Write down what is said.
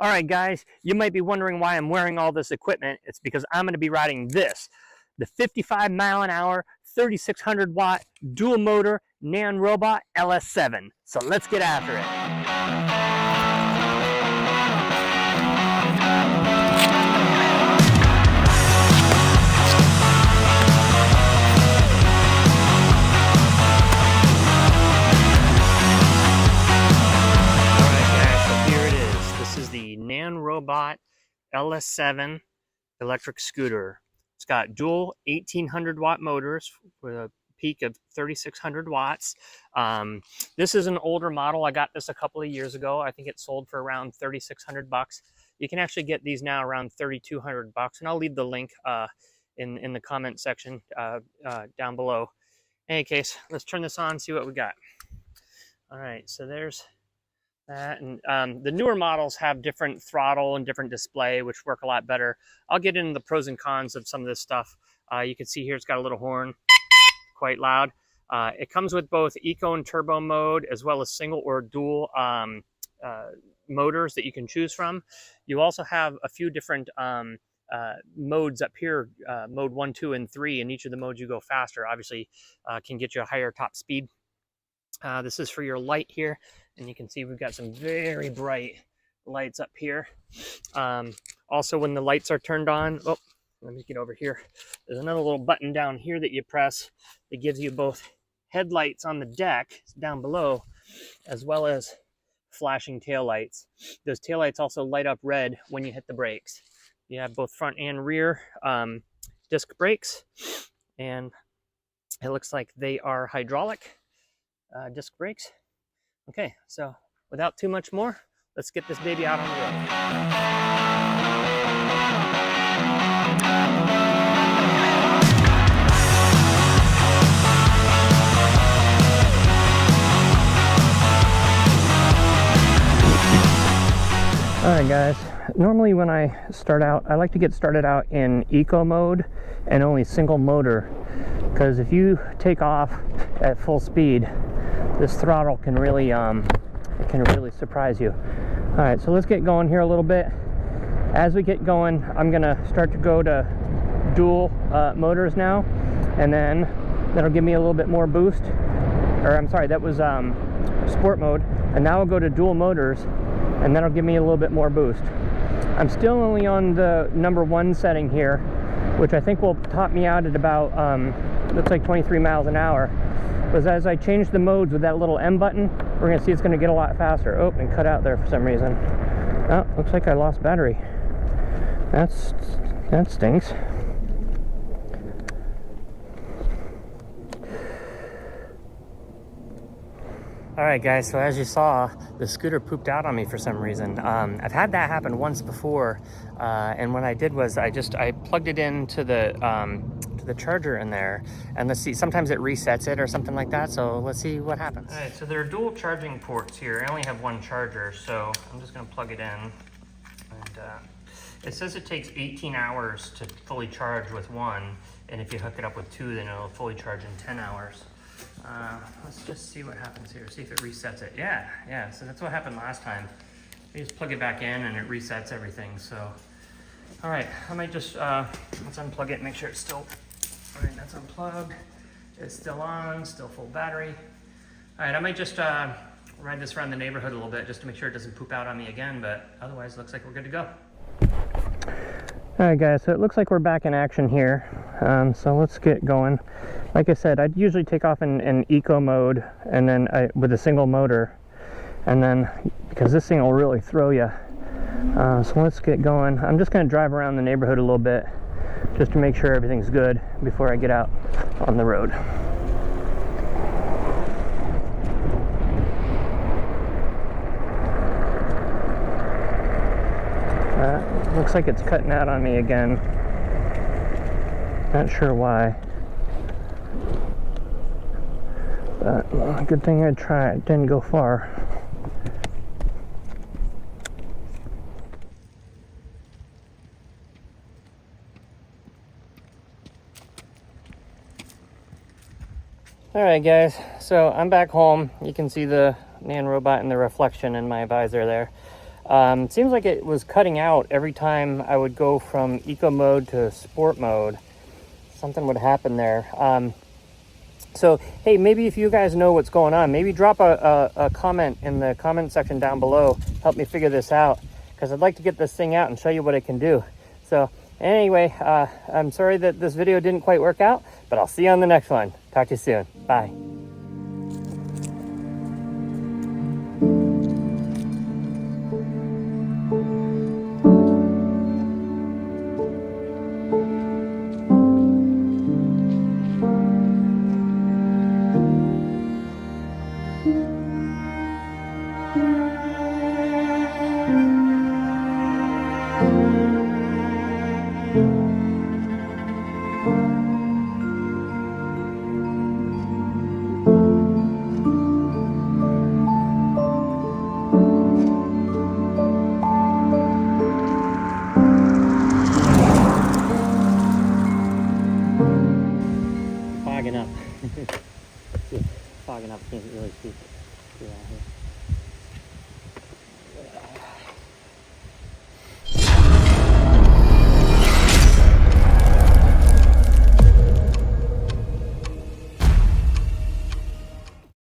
All right, guys, you might be wondering why I'm wearing all this equipment. It's because I'm going to be riding this, the 55 mile an hour, 3600 watt dual motor NANROBOT LS7. So let's get after it. The NANROBOT LS7 electric scooter. It's got dual 1800 watt motors with a peak of 3600 watts. This is an older model. I got this a couple of years ago. I think it sold for around 3,600 bucks. You can actually get these now around 3,200 bucks, and I'll leave the link in the comment section down below. In any case, let's turn this on, see what we got. All right, so there's that, and the newer models have different throttle and different display, which work a lot better. I'll get into the pros and cons of some of this stuff. You can see here it's got a little horn, quite loud. It comes with both eco and turbo mode, as well as single or dual motors that you can choose from. You also have a few different modes up here, mode 1, 2, and 3, and each of the modes you go faster, obviously can get you a higher top speed. This is for your light here, and you can see we've got some very bright lights up here. Also, when the lights are turned on, oh, let me get over here. There's another little button down here that you press that gives you both headlights on the deck down below, as well as flashing tail lights. Those tail lights also light up red when you hit the brakes. You have both front and rear disc brakes, and it looks like they are hydraulic disc brakes. Okay, so without too much more, let's get this baby out on the road. All right, guys, normally when I start out, I like to get started out in eco mode and only single motor, because if you take off at full speed, this throttle can really surprise you. All right, so let's get going here a little bit. As we get going, I'm gonna start to go to dual motors now, and then that'll give me a little bit more boost. Or I'm sorry, that was sport mode, and now I'll go to dual motors, and that'll give me a little bit more boost. I'm still only on the number 1 setting here, which I think will top me out at about looks like 23 miles an hour. Because as I change the modes with that little M button, we're going to see it's going to get a lot faster. Oh, and cut out there for some reason. Oh, looks like I lost battery. That stinks. All right, guys, so as you saw, the scooter pooped out on me for some reason. I've had that happen once before, and what I did was I plugged it into the charger in there, and let's see, sometimes it resets it or something like that, so let's see what happens. All right, so there are dual charging ports here. I only have one charger, so I'm just gonna plug it in, and it says it takes 18 hours to fully charge with one, and if you hook it up with 2, then it'll fully charge in 10 hours. Let's just see what happens here, see if it resets it. Yeah, so that's what happened last time. You just plug it back in and it resets everything, so. All right, I might just, let's unplug it and make sure it's still, all right, that's unplugged. It's still on, still full battery. All right, I might just ride this around the neighborhood a little bit just to make sure it doesn't poop out on me again, but otherwise it looks like we're good to go. All right, guys, so it looks like we're back in action here. So let's get going. Like I said, I'd usually take off in eco mode and then with a single motor, and then because this thing will really throw you. So let's get going. I'm just going to drive around the neighborhood a little bit just to make sure everything's good before I get out on the road. Looks like it's cutting out on me again. Not sure why. But well, good thing I tried. It didn't go far. Alright guys, so I'm back home. You can see the NANROBOT and the reflection in my visor there. Seems like it was cutting out every time I would go from eco mode to sport mode. Something would happen there. So, hey, maybe if you guys know what's going on, maybe drop a comment in the comment section down below. Help me figure this out, because I'd like to get this thing out and show you what it can do. So anyway, I'm sorry that this video didn't quite work out, but I'll see you on the next one. Talk to you soon. Bye. Fogging up. Fogging up, can't really see out here.